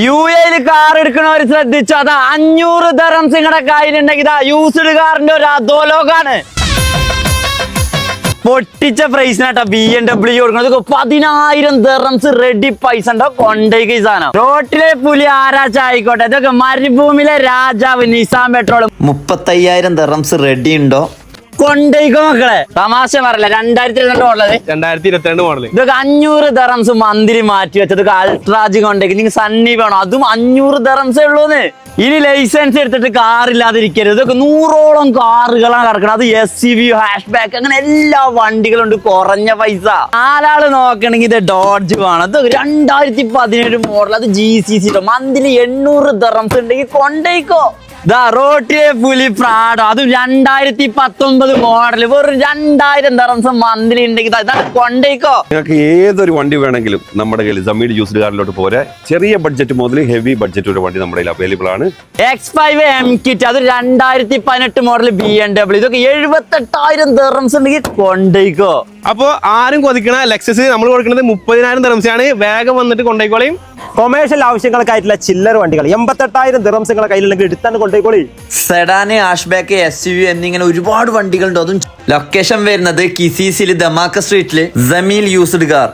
UAE car എടുക്കണവർ ശ്രദ്ധിച്ചു. അതാ 500 dirhams നിങ്ങളുടെ കയ്യിലുണ്ടെങ്കിൽ ഇതാ യൂസ്ഡ് കാറിന്റെ ഒരു അധോലോകാണ്. പൊട്ടിച്ച പ്രൈസിനാട്ടാ BMW കൊടുക്കുന്നത്. 10,000 ദിർഹംസ് റെഡി പൈസ ഉണ്ടോ കൊണ്ടേക്ക് ഈ സാധനം. റോട്ടിലെ പുലി ആരാച്ചായിക്കോട്ടെ, ഇതൊക്കെ മരുഭൂമിയിലെ രാജാവ് നിസാം പെട്രോൾ. 35,000 ദിർഹംസ് റെഡി ഉണ്ടോ കൊണ്ടേക്കോ മക്കളെ. തമാശ പറയല്ല. 2022 മോഡൽ. ഇതൊക്കെ 500 ദിർഹംസ് മന്തിരി മാറ്റി വെച്ചത്. അൾട്രാജ് കൊണ്ടേക്ക്. നിങ്ങൾ സണ്ണി വേണോ, അതും 500 ദിർഹംസേ ഉള്ളൂന്ന്. ഇനി ലൈസൻസ് എടുത്തിട്ട് കാറില്ലാതിരിക്കരുത്. ഇതൊക്കെ 100ഓളം കാറുകളാണ് കിടക്കുന്നത്. അത് SUV, ഹാഷ് ബാക്ക്, അങ്ങനെ എല്ലാ വണ്ടികളുണ്ട് കുറഞ്ഞ പൈസ. 4 നോക്കണെങ്കിൽ ഇത് ഡോഡ്ജ് വേണം. ഇത് 2017 മോഡൽ. അത് GCC മന്തിലി 800 ദിർഹംസ് ഉണ്ടെങ്കിൽ കൊണ്ടേക്കോ. റോട്ടിലെ പുലി പ്രാഡോ, അതും 2019 മോഡൽ. വെറും 2000 ദിർഹംസ് മന്തിലി ഉണ്ടെങ്കിൽ കൊണ്ടേക്കോ. നിങ്ങൾക്ക് ഏതൊരു വണ്ടി വേണമെങ്കിലും നമ്മുടെ കയ്യിൽ സമീഡ് യൂസ്ഡ് കാറിലോട്ട് പോരെ. ചെറിയ ബഡ്ജറ്റ് മുതൽ ഹെവി ബഡ്ജറ്റ് ഒരു വണ്ടി നമ്മുടെ കയ്യിൽ അവൈലബിൾ ആണ്. X5 M-Kit, അത് 2018 മോഡൽ BMW. ഇതൊക്കെ 78,000 ദിർഹംസ് ഉണ്ടെങ്കിൽ കൊണ്ടേക്കോ. അപ്പൊ ആരും കൊതിക്കണ ലെക്സസ് നമ്മൾ കൊടുക്കുന്നത് 30,000 ദിർഹംസാണ്. വേഗം വന്നിട്ട് കൊണ്ടേക്കോളയും. കൊമേഴ്ഷ്യൽ ആവശ്യങ്ങൾക്കായിട്ടുള്ള ചില്ലർ വണ്ടികൾ 88,000 ദിർഹംസ് നിങ്ങളുടെ കയ്യിലുണ്ടെങ്കിൽ എടുത്താൽ കൊണ്ടേക്കോളി. സെഡാന്, ഹാഷ് ബാക്ക്, SUV എന്നിങ്ങനെ ഒരുപാട് വണ്ടികളുണ്ട്. അതും ലൊക്കേഷൻ വരുന്നത് കിസീസിൽ ദമാക്ക സ്ട്രീറ്റില് ജമീൽ യൂസ്ഡ് കാർ.